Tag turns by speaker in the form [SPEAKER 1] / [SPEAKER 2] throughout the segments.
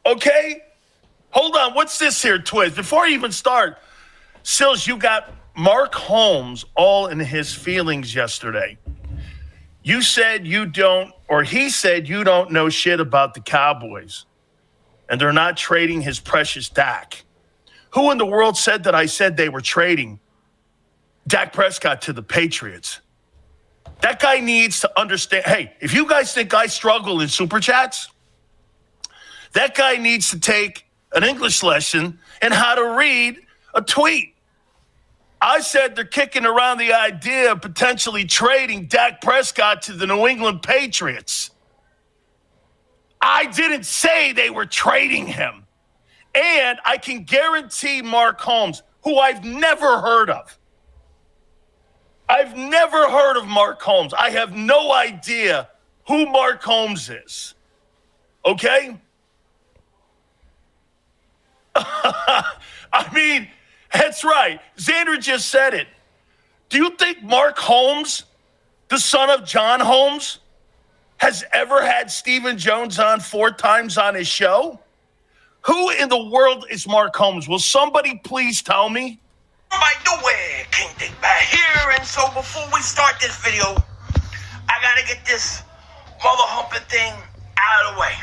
[SPEAKER 1] Okay? Hold on. What's this here, Twiz? Before I even start, Sills, you got Mark Holmes all in his feelings yesterday. You said you don't, or he said you don't know shit about the Cowboys, and they're not trading his precious Dak. Who in the world said that I said they were trading Dak Prescott to the Patriots? That guy needs to understand. Hey, if you guys think I struggle in Super Chats, that guy needs to take an English lesson in how to read a tweet. I said they're kicking around the idea of potentially trading Dak Prescott to the New England Patriots. I didn't say they were trading him. And I can guarantee Mark Holmes, who I've never heard of. I've never heard of Mark Holmes. I have no idea who Mark Holmes is. Okay? I mean, that's right. Xander just said it. Do you think Mark Holmes, the son of John Holmes, has ever had Stephen Jones on 4 times on his show? Who in the world is Mark Holmes? Will somebody please tell me?
[SPEAKER 2] By the way, King Dick back here, and so before we start this video, I gotta get this mother humping thing out of the way.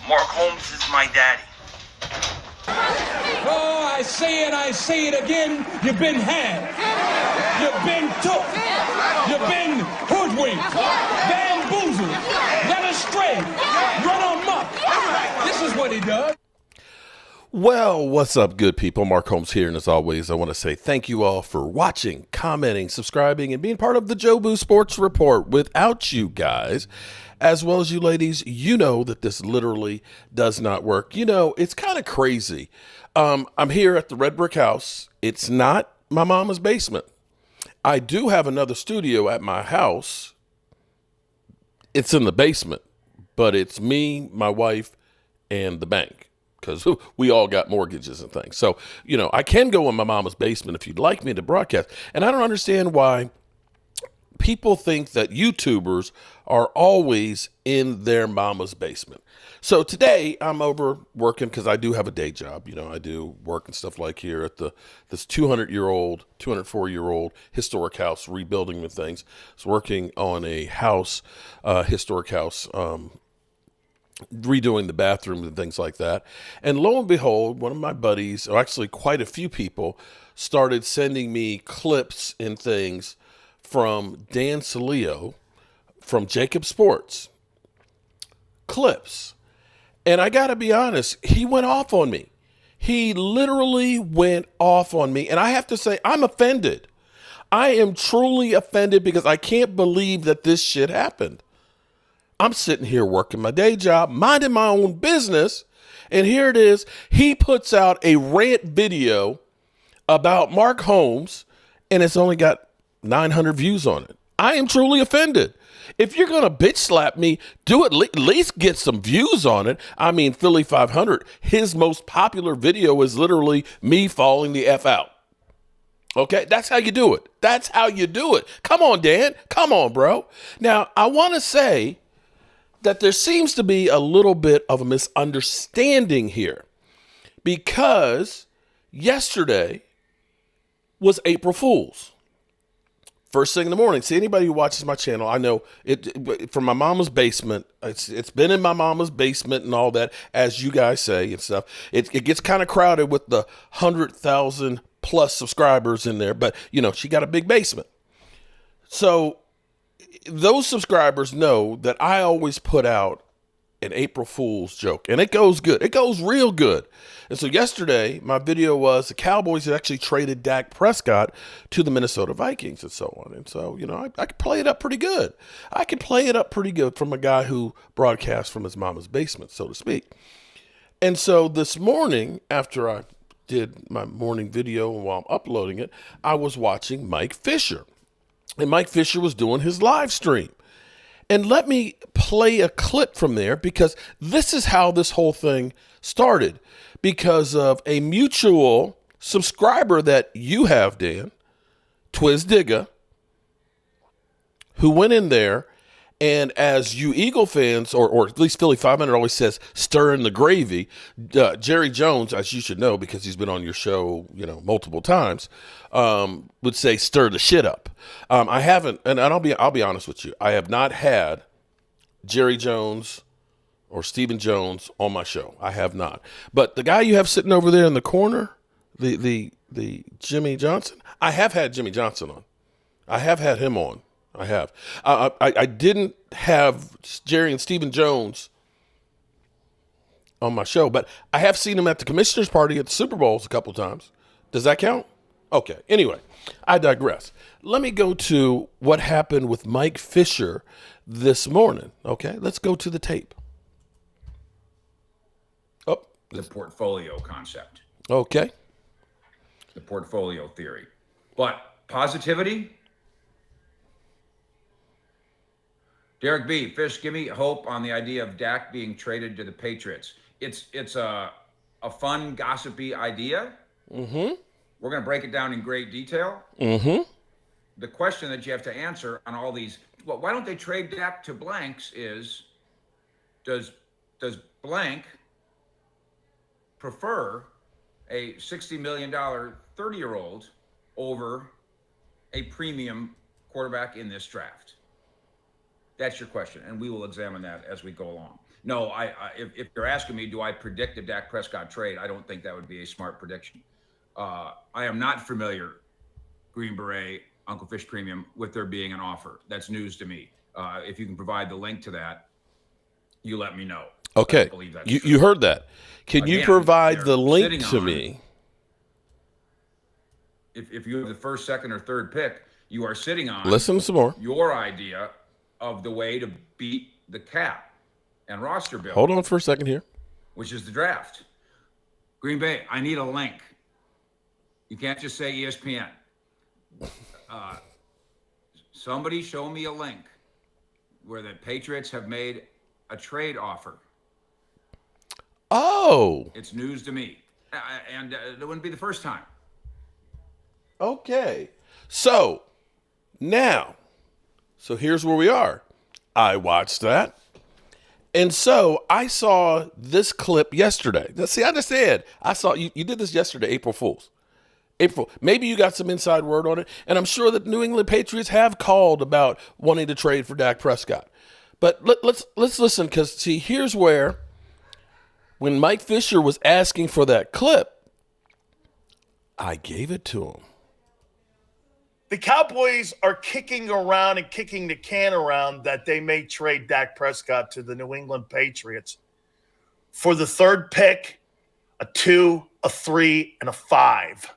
[SPEAKER 2] Mark Holmes is my daddy.
[SPEAKER 3] Oh, I say it again. You've been had. You've been took. You've been hoodwinked, bamboozled, led astray, run amok. This is what he does.
[SPEAKER 4] Well, what's up, good people? Mark Holmes here, and as always, I want to say thank you all for watching, commenting, subscribing, and being part of the Jobu Sports Report. Without you guys, as well as you ladies, you know that this literally does not work. You know, it's kind of crazy. I'm here at the Red Brick House. It's not my mama's basement. I do have another studio at my house. It's in the basement, but it's me, my wife, and the bank, because we all got mortgages and things. So, you know, I can go in my mama's basement if you'd like me to broadcast. And I don't understand why people think that YouTubers are always in their mama's basement. So today I'm over working because I do have a day job. You know, I do work and stuff like here at this 204-year-old historic house, rebuilding the things. It's working on a house, historic house, redoing the bathrooms and things like that. And lo and behold, one of my buddies, or actually quite a few people, started sending me clips and things from Dan Salio from Jacob Sports. Clips. And I got to be honest, he went off on me. He literally went off on me. And I have to say, I'm offended. I am truly offended because I can't believe that this shit happened. I'm sitting here working my day job, minding my own business, and here it is. He puts out a rant video about Mark Holmes, and it's only got 900 views on it. I am truly offended. If you're going to bitch slap me, do it, at least get some views on it. I mean, Philly 500, his most popular video is literally me falling the F out. Okay, that's how you do it. That's how you do it. Come on, Dan. Come on, bro. Now, I want to say that there seems to be a little bit of a misunderstanding here, because yesterday was April Fool's. First thing in the morning. See, anybody who watches my channel, I know it from my mama's basement. It's been in my mama's basement and all that, as you guys say and stuff. It gets kind of crowded with the 100,000 plus subscribers in there, but you know, she got a big basement. So those subscribers know that I always put out an April Fool's joke, and it goes good. It goes real good. And so yesterday, my video was the Cowboys had actually traded Dak Prescott to the Minnesota Vikings and so on. And so, you know, I could play it up pretty good. I could play it up pretty good from a guy who broadcasts from his mama's basement, so to speak. And so this morning, after I did my morning video and while I'm uploading it, I was watching Mike Fisher. And Mike Fisher was doing his live stream. And let me play a clip from there, because this is how this whole thing started. Because of a mutual subscriber that you have, Dan, Twiz Digga, who went in there, and as you Eagle fans, or at least Philly 500 always says, stir in the gravy. Jerry Jones, as you should know because he's been on your show, multiple times, would say stir the shit up. I haven't, and I'll be honest with you, I have not had Jerry Jones or Stephen Jones on my show. I have not. But the guy you have sitting over there in the corner, the Jimmy Johnson, I have had Jimmy Johnson on. I have had him on. I have. I didn't have Jerry and Stephen Jones on my show, but I have seen him at the commissioner's party at the Super Bowls a couple times. Does that count? Okay. Anyway, I digress. Let me go to what happened with Mike Fisher this morning. Okay, let's go to the tape. Oh,
[SPEAKER 5] the portfolio concept.
[SPEAKER 4] Okay.
[SPEAKER 5] The portfolio theory. But positivity? Derek B. Fish, give me hope on the idea of Dak being traded to the Patriots. It's a fun, gossipy idea.
[SPEAKER 4] Mm-hmm.
[SPEAKER 5] We're going to break it down in great detail.
[SPEAKER 4] Mm-hmm.
[SPEAKER 5] The question that you have to answer on all these, well, why don't they trade Dak to blanks is, does blank prefer a $60 million 30-year-old over a premium quarterback in this draft? That's your question, and we will examine that as we go along. No, if you're asking me, do I predict a Dak Prescott trade? I don't think that would be a smart prediction. I am not familiar, Green Beret, Uncle Fish Premium, with there being an offer. That's news to me. If you can provide the link to that, you let me know.
[SPEAKER 4] Okay, you heard that. Can you provide the link to me?
[SPEAKER 5] If you have the first, second, or third pick, you are sitting on.
[SPEAKER 4] Listen some more.
[SPEAKER 5] Your idea of the way to beat the cap and roster build.
[SPEAKER 4] Hold on for a second here.
[SPEAKER 5] Which is the draft. Green Bay, I need a link. You can't just say ESPN. Somebody show me a link where the Patriots have made a trade offer.
[SPEAKER 4] Oh.
[SPEAKER 5] It's news to me. And it wouldn't be the first time.
[SPEAKER 4] Okay. So here's where we are. I watched that. And so I saw this clip yesterday. See, I just said, I saw you did this yesterday, April Fool's. Maybe you got some inside word on it. And I'm sure that New England Patriots have called about wanting to trade for Dak Prescott. But let's listen, because see, here's where, when Mike Fisher was asking for that clip, I gave it to him.
[SPEAKER 1] The Cowboys are kicking around and kicking the can around that they may trade Dak Prescott to the New England Patriots for the third pick, a 2, a 3, and a 5.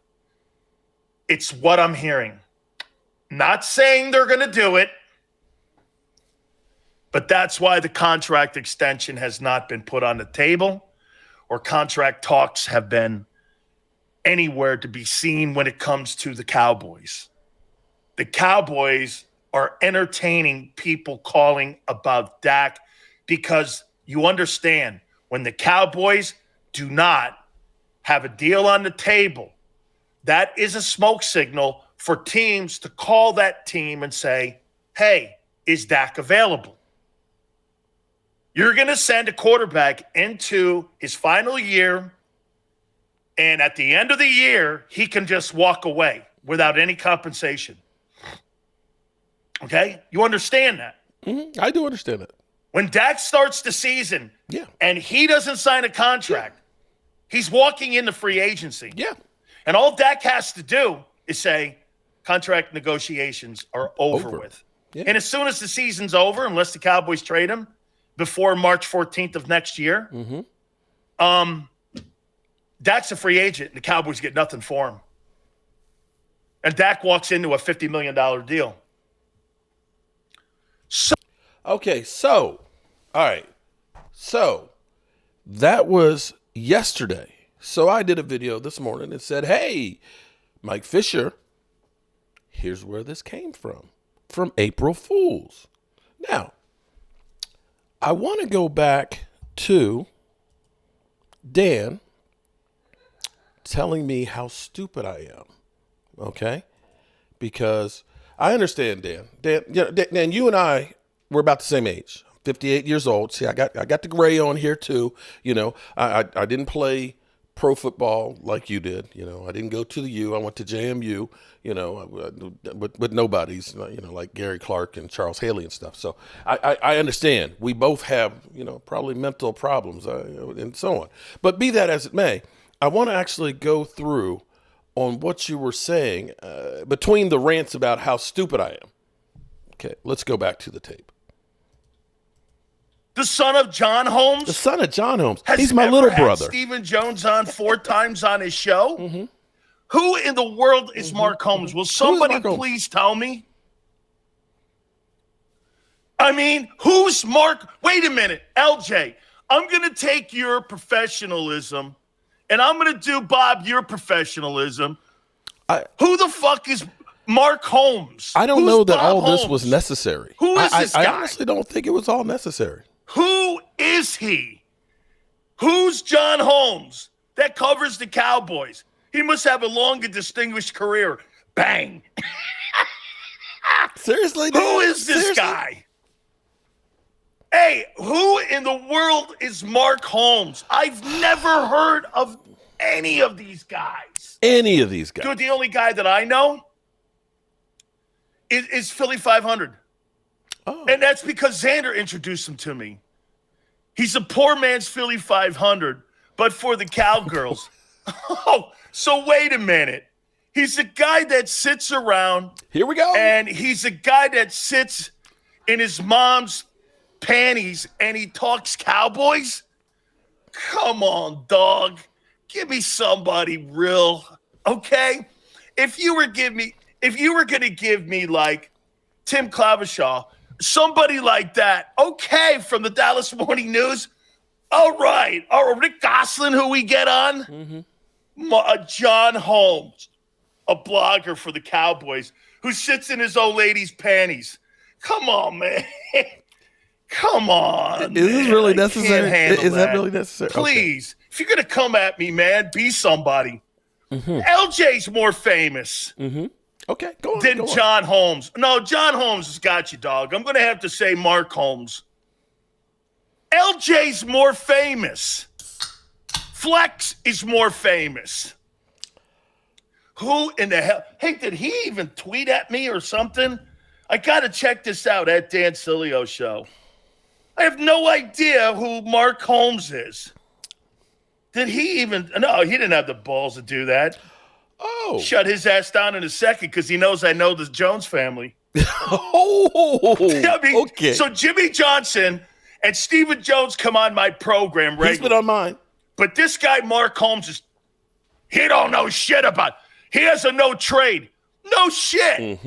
[SPEAKER 1] It's what I'm hearing. Not saying they're going to do it, but that's why the contract extension has not been put on the table, or contract talks have been anywhere to be seen when it comes to the Cowboys. The Cowboys are entertaining people calling about Dak because you understand, when the Cowboys do not have a deal on the table, that is a smoke signal for teams to call that team and say, hey, is Dak available? You're going to send a quarterback into his final year, and at the end of the year, he can just walk away without any compensation. Okay? You understand that?
[SPEAKER 4] Mm-hmm. I do understand that.
[SPEAKER 1] When Dak starts the season and he doesn't sign a contract, he's walking into free agency.
[SPEAKER 4] Yeah.
[SPEAKER 1] And all Dak has to do is say, contract negotiations are over with. Yeah. And as soon as the season's over, unless the Cowboys trade him before March 14th of next year, Dak's a free agent, and the Cowboys get nothing for him. And Dak walks into a $50 million deal.
[SPEAKER 4] All right. So that was yesterday. So I did a video this morning and said, hey, Mike Fisher, here's where this came from April Fool's. Now, I want to go back to Dan telling me how stupid I am, okay? because I understand Dan. Dan, you and I, we're about the same age. 58 years old. See, I got the gray on here too. You know, I didn't play pro football like you did. You know, I didn't go to the U. I went to JMU. You know, with nobodies. You know, like Gary Clark and Charles Haley and stuff. So I understand. We both have, you know, probably mental problems and so on. But be that as it may, I want to actually go through on what you were saying between the rants about how stupid I am. Okay, let's go back to the tape.
[SPEAKER 1] The son of John Holmes?
[SPEAKER 4] The son of John Holmes.
[SPEAKER 1] Has
[SPEAKER 4] He's my
[SPEAKER 1] ever
[SPEAKER 4] little
[SPEAKER 1] had
[SPEAKER 4] brother.
[SPEAKER 1] Stephen Jones on 4 times on his show? Mm-hmm. Who in the world is Mark Holmes? Will somebody
[SPEAKER 4] Mark Holmes?
[SPEAKER 1] please tell me? I mean, who's Mark? Wait a minute, LJ. I'm going to take your professionalism, and I'm going to do, Bob, your professionalism. Who the fuck is Mark Holmes?
[SPEAKER 4] I don't
[SPEAKER 1] Who's
[SPEAKER 4] know that
[SPEAKER 1] Bob
[SPEAKER 4] all
[SPEAKER 1] Holmes?
[SPEAKER 4] this was necessary.
[SPEAKER 1] Who is this guy?
[SPEAKER 4] I honestly don't think it was all necessary.
[SPEAKER 1] Who is he? Who's John Holmes that covers the Cowboys? He must have a long and distinguished career. Bang.
[SPEAKER 4] Seriously?
[SPEAKER 1] Who is this
[SPEAKER 4] Seriously?
[SPEAKER 1] guy? Hey, who in the world is Mark Holmes? I've never heard of any of these guys.
[SPEAKER 4] Any of these guys.
[SPEAKER 1] Dude, the only guy that I know is Philly 500.
[SPEAKER 4] Oh.
[SPEAKER 1] And that's because Xander introduced him to me. He's a poor man's Philly 500, but for the Cowgirls. Oh, so wait a minute. He's a guy that sits around.
[SPEAKER 4] Here we go.
[SPEAKER 1] And he's a guy that sits in his mom's panties and he talks Cowboys? Come on, dog. Give me somebody real, okay? If you were going to give me like Tim Clavashaw, somebody like that, okay, from the Dallas Morning News, all right. Rick Gosselin, who we get on, John Holmes, a blogger for the Cowboys, who sits in his old lady's panties. Come on, man. Come on.
[SPEAKER 4] Is this really
[SPEAKER 1] I can't
[SPEAKER 4] necessary?
[SPEAKER 1] handle
[SPEAKER 4] Is that really necessary?
[SPEAKER 1] Please, if you're going to come at me, man, be somebody. LJ's more famous
[SPEAKER 4] Okay, go on.
[SPEAKER 1] than
[SPEAKER 4] go on.
[SPEAKER 1] John Holmes. No, John Holmes has got you, dog. I'm going to have to say Mark Holmes. LJ's more famous. Flex is more famous. Who in the hell? Hey, did he even tweet at me or something? I got to check this out at Dan Cilio Show. I have no idea who Mark Holmes is. Did he even? No, he didn't have the balls to do that.
[SPEAKER 4] Oh.
[SPEAKER 1] Shut his ass down in a second because he knows I know the Jones family.
[SPEAKER 4] Oh.
[SPEAKER 1] I mean,
[SPEAKER 4] Okay.
[SPEAKER 1] So Jimmy Johnson and Stephen Jones come on my program regularly.
[SPEAKER 4] He's been on mine.
[SPEAKER 1] But this guy, Mark Holmes, he don't know shit about. He has a no trade. No shit.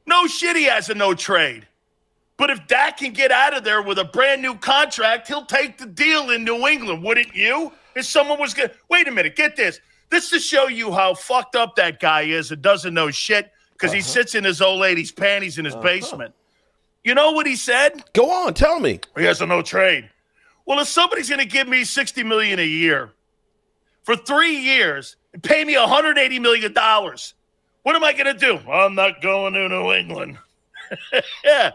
[SPEAKER 1] No shit he has a no trade. But if Dak can get out of there with a brand new contract, he'll take the deal in New England, wouldn't you? If someone was going to, wait a minute, get this. This to show you how fucked up that guy is and doesn't know shit because he sits in his old lady's panties in his basement. You know what he said?
[SPEAKER 4] Go on, tell me.
[SPEAKER 1] He has a no trade. Well, if somebody's going to give me $60 million a year for 3 years and pay me $180 million, what am I going to do? I'm not going to New England. Yeah.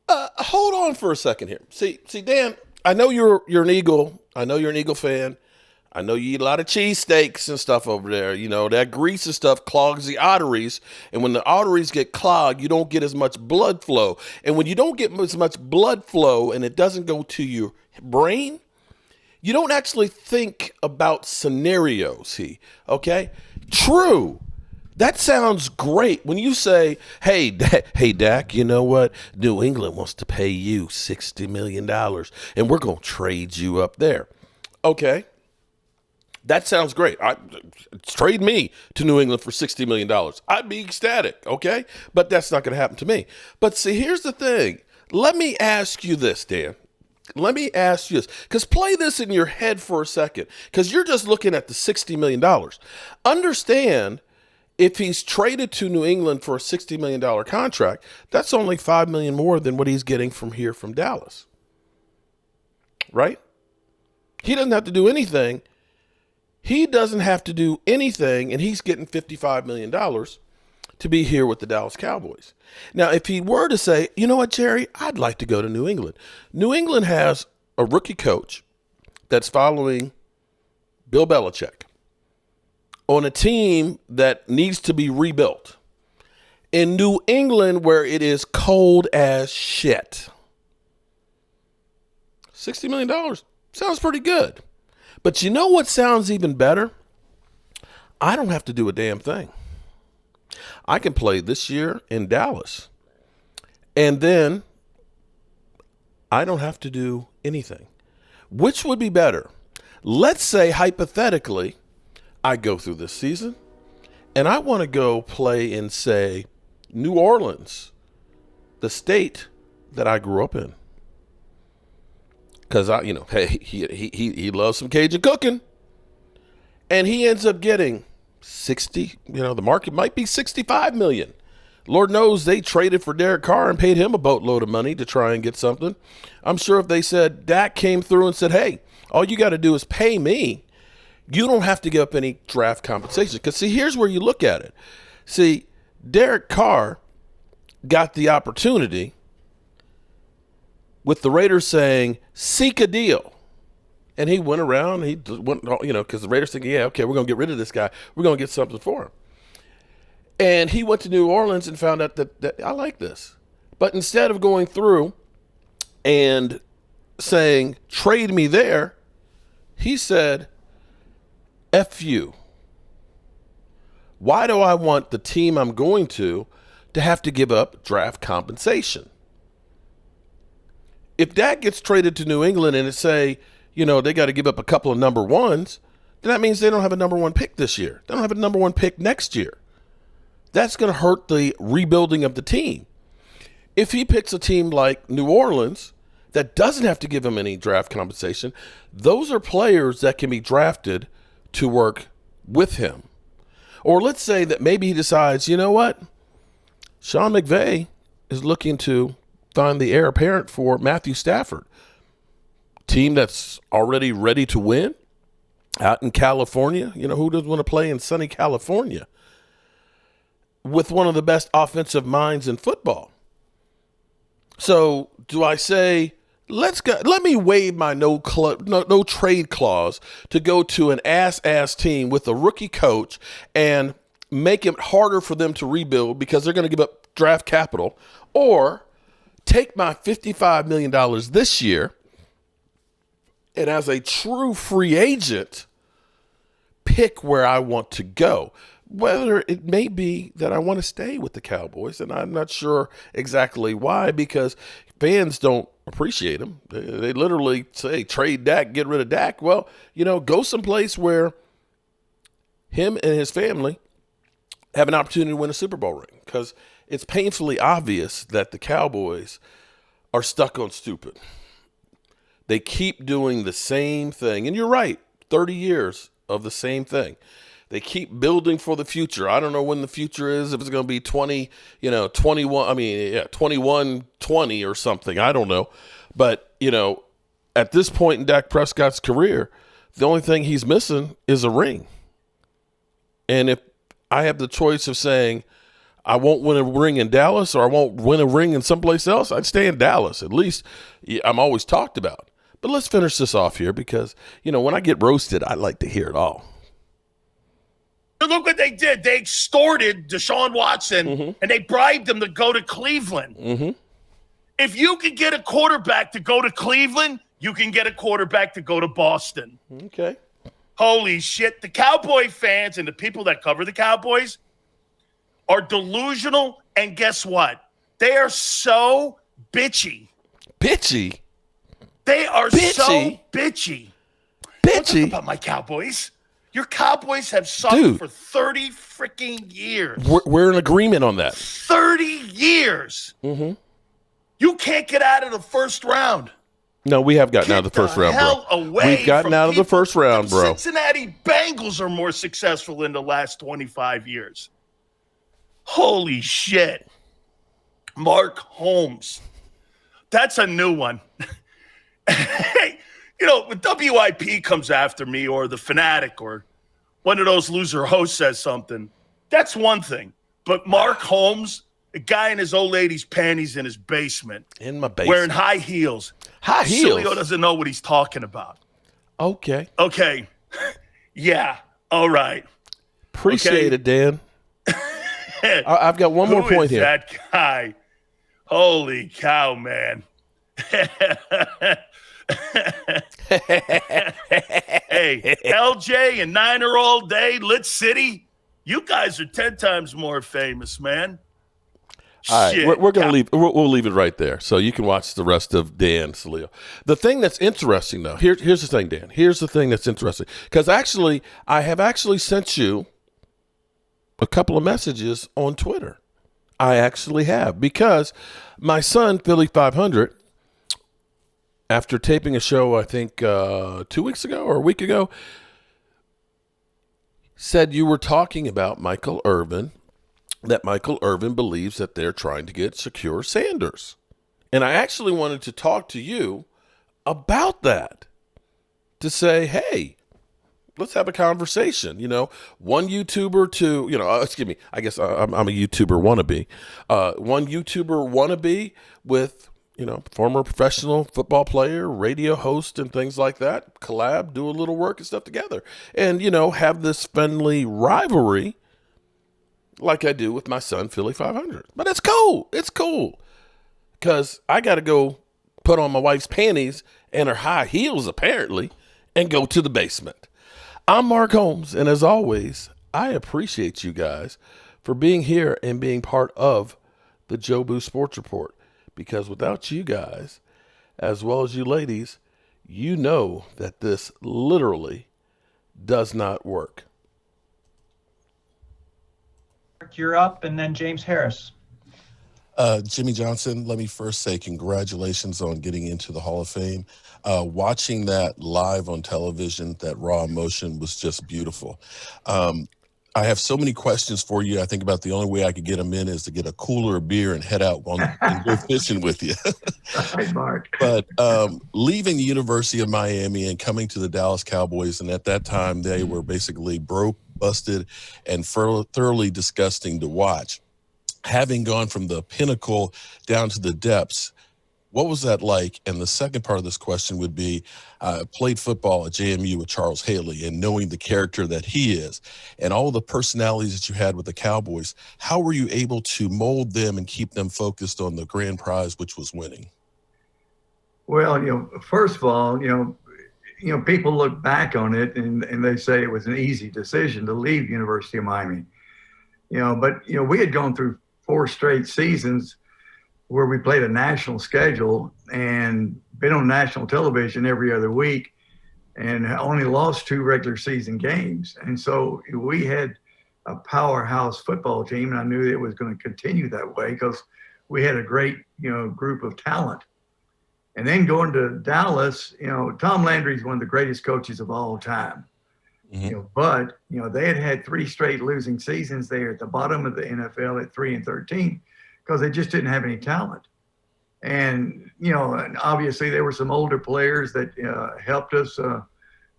[SPEAKER 4] Hold on for a second here. See, Dan, I know you're an Eagle. I know you're an Eagle fan. I know you eat a lot of cheesesteaks and stuff over there. You know, that grease and stuff clogs the arteries. And when the arteries get clogged, you don't get as much blood flow. And when you don't get as much blood flow and it doesn't go to your brain, you don't actually think about scenarios, okay? True. That sounds great. When you say, hey, Dak, you know what? New England wants to pay you $60 million, and we're going to trade you up there. Okay. That sounds great. Trade me to New England for $60 million. I'd be ecstatic, okay? But that's not going to happen to me. But see, here's the thing. Let me ask you this, Dan. Let me ask you this, because play this in your head for a second, because you're just looking at the $60 million. Understand, if he's traded to New England for a $60 million contract, that's only $5 million more than what he's getting from Dallas. Right? He doesn't have to do anything. He doesn't have to do anything, and he's getting $55 million to be here with the Dallas Cowboys. Now, if he were to say, you know what, Jerry, I'd like to go to New England. New England has a rookie coach that's following Bill Belichick on a team that needs to be rebuilt. In New England, where it is cold as shit, $60 million sounds pretty good. But you know what sounds even better? I don't have to do a damn thing. I can play this year in Dallas. And then I don't have to do anything. Which would be better? Let's say, hypothetically, I go through this season and I want to go play in, say, New Orleans, the state that I grew up in. Because he loves some Cajun cooking. And he ends up getting 60, the market might be 65 million. Lord knows they traded for Derek Carr and paid him a boatload of money to try and get something. I'm sure if they said, Dak came through and said, hey, all you got to do is pay me, you don't have to give up any draft compensation. Because, see, here's where you look at it. See, Derek Carr got the opportunity with the Raiders saying, seek a deal. And he went around, because the Raiders thinking, yeah, okay, we're going to get rid of this guy. We're going to get something for him. And he went to New Orleans and found out that I like this. But instead of going through and saying, trade me there, he said, F you. Why do I want the team I'm going to have to give up draft compensation? If Dak gets traded to New England and it say, they got to give up a couple of number ones, then that means they don't have a number one pick this year. They don't have a number one pick next year. That's going to hurt the rebuilding of the team. If he picks a team like New Orleans that doesn't have to give him any draft compensation, those are players that can be drafted to work with him. Or let's say that maybe he decides, you know what? Sean McVay is looking to find the heir apparent for Matthew Stafford. Team that's already ready to win out in California. Who doesn't want to play in sunny California with one of the best offensive minds in football? So do I say, let me waive my no trade clause to go to an ass team with a rookie coach and make it harder for them to rebuild because they're going to give up draft capital, or take my $55 million this year and as a true free agent, pick where I want to go. Whether it may be that I want to stay with the Cowboys, and I'm not sure exactly why, because fans don't appreciate them. They literally say, trade Dak, get rid of Dak. Well, go someplace where him and his family have an opportunity to win a Super Bowl ring, because it's painfully obvious that the Cowboys are stuck on stupid. They keep doing the same thing. And you're right, 30 years of the same thing. They keep building for the future. I don't know when the future is, if it's going to be 21-20 or something. I don't know. But, at this point in Dak Prescott's career, the only thing he's missing is a ring. And if I have the choice of saying, I won't win a ring in Dallas or I won't win a ring in someplace else, I'd stay in Dallas. At least I'm always talked about. But let's finish this off here because, when I get roasted, I like to hear it all.
[SPEAKER 1] Look what they did. They extorted Deshaun Watson, and they bribed him to go to Cleveland.
[SPEAKER 4] Mm-hmm.
[SPEAKER 1] If you can get a quarterback to go to Cleveland, you can get a quarterback to go to Boston.
[SPEAKER 4] Okay.
[SPEAKER 1] Holy shit. The Cowboy fans and the people that cover the Cowboys are delusional, and guess what? They are so bitchy.
[SPEAKER 4] Bitchy?
[SPEAKER 1] They are
[SPEAKER 4] bitchy?
[SPEAKER 1] So bitchy. Don't talk about my Cowboys. Your Cowboys have sucked for 30 freaking years.
[SPEAKER 4] We're in agreement on that.
[SPEAKER 1] 30 years.
[SPEAKER 4] Mm-hmm.
[SPEAKER 1] You can't get out of the first round.
[SPEAKER 4] No, we have gotten out of the first round, bro. We've gotten out of the first round, bro.
[SPEAKER 1] Cincinnati Bengals are more successful in the last 25 years. Holy shit. Mark Holmes. That's a new one. Hey, when WIP comes after me or the Fanatic or one of those loser hosts says something, that's one thing. But Mark Holmes, a guy in his old lady's panties in his basement,
[SPEAKER 4] In my basement.
[SPEAKER 1] wearing high heels.
[SPEAKER 4] High heels?
[SPEAKER 1] Cilio doesn't know what he's talking about.
[SPEAKER 4] Okay.
[SPEAKER 1] Okay. Yeah. All right.
[SPEAKER 4] Appreciate it, Dan. I've got one more
[SPEAKER 1] Who
[SPEAKER 4] point
[SPEAKER 1] is
[SPEAKER 4] here.
[SPEAKER 1] that guy? Holy cow, man. Hey, LJ and Niner all day, Lit City. You guys are 10 times more famous, man.
[SPEAKER 4] All right,
[SPEAKER 1] Shit.
[SPEAKER 4] we're going to leave. We'll leave it right there, so you can watch the rest of Dan Salio. The thing that's interesting, though, here's the thing, Dan. Here's the thing that's interesting, because actually, I have actually sent you a couple of messages on Twitter. I actually have, because my son Philly 500, after taping a show, I think 2 weeks ago or a week ago, said you were talking about Michael Irvin. That Michael Irvin believes that they're trying to get Secure Sanders. And I actually wanted to talk to you about that, to say, hey, let's have a conversation. You know, one YouTuber to, excuse me, I guess I'm a YouTuber wannabe. One YouTuber wannabe with, former professional football player, radio host, and things like that. Collab, do a little work and stuff together. And, have this friendly rivalry like I do with my son, Philly 500. But it's cool. It's cool. Because I got to go put on my wife's panties and her high heels, apparently, and go to the basement. I'm Mark Holmes, and as always, I appreciate you guys for being here and being part of the Joe Boo Sports Report. Because without you guys, as well as you ladies, you know that this literally does not work.
[SPEAKER 6] You're up, and then James Harris.
[SPEAKER 7] Jimmy Johnson, let me first say congratulations on getting into the Hall of Fame. Watching that live on television, that raw emotion was just beautiful. I have so many questions for you. I think about the only way I could get them in is to get a cooler of beer and head out and go fishing with you.
[SPEAKER 8] Hi, Mark.
[SPEAKER 7] But leaving the University of Miami and coming to the Dallas Cowboys, and at that time they were basically broke, busted, and thoroughly disgusting to watch. Having gone from the pinnacle down to the depths, what was that like? And the second part of this question would be, played football at JMU with Charles Haley, and knowing the character that he is and all the personalities that you had with the Cowboys, how were you able to mold them and keep them focused on the grand prize, which was winning?
[SPEAKER 8] Well, first of all, people look back on it and they say it was an easy decision to leave University of Miami. But we had gone through 4 straight seasons where we played a national schedule and been on national television every other week and only lost 2 regular season games. And so we had a powerhouse football team, and I knew it was going to continue that way because we had a great, group of talent. And then going to Dallas, Tom Landry's one of the greatest coaches of all time.
[SPEAKER 7] Mm-hmm.
[SPEAKER 8] But they had 3 straight losing seasons there at the bottom of the NFL at 3-13 because they just didn't have any talent. And and obviously there were some older players that helped us,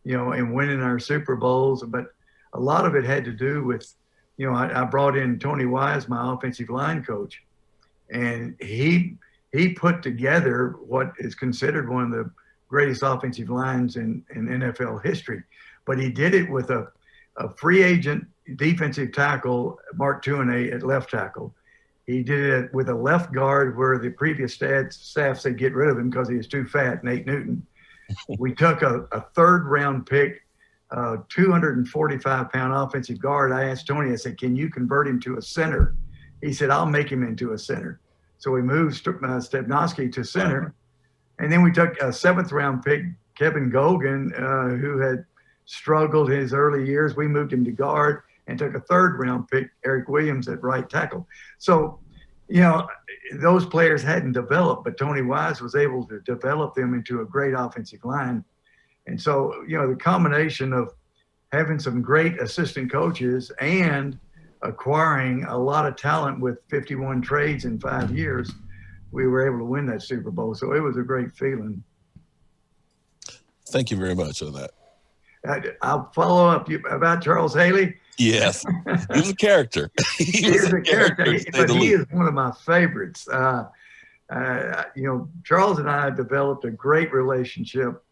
[SPEAKER 8] in winning our Super Bowls. But a lot of it had to do with, I brought in Tony Wise, my offensive line coach, and he put together what is considered one of the greatest offensive lines in NFL history. But he did it with a free agent defensive tackle, Mark Tuinei, at left tackle. He did it with a left guard where the previous staff said get rid of him because he was too fat, Nate Newton. We took a 3rd round pick, 245-pound offensive guard. I asked Tony, I said, can you convert him to a center? He said, I'll make him into a center. So we moved Stepnoski to center. And then we took a 7th round pick, Kevin Gogan, who had struggled his early years. We moved him to guard and took a 3rd round pick, Eric Williams, at right tackle. So, those players hadn't developed, but Tony Wise was able to develop them into a great offensive line. And so, the combination of having some great assistant coaches and acquiring a lot of talent with 51 trades in 5 years, we were able to win that Super Bowl. So it was a great feeling.
[SPEAKER 7] Thank you very much on that.
[SPEAKER 8] I'll follow up about Charles Haley.
[SPEAKER 7] Yes, he was a character. He was a character, to say
[SPEAKER 8] but
[SPEAKER 7] the
[SPEAKER 8] he
[SPEAKER 7] least.
[SPEAKER 8] is one of my favorites. Charles and I developed a great relationship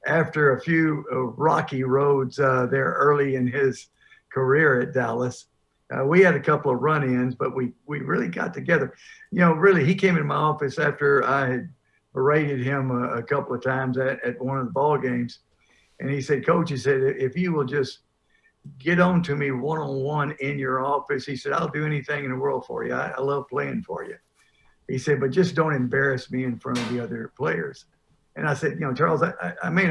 [SPEAKER 8] after a few rocky roads there early in his career at Dallas. We had a couple of run-ins, but we really got together. Really, he came in my office after I had berated him a couple of times at one of the ball games. And he said, Coach, he said, if you will just get on to me one-on-one in your office, he said, I'll do anything in the world for you. I love playing for you. He said, but just don't embarrass me in front of the other players. And I said, Charles, I may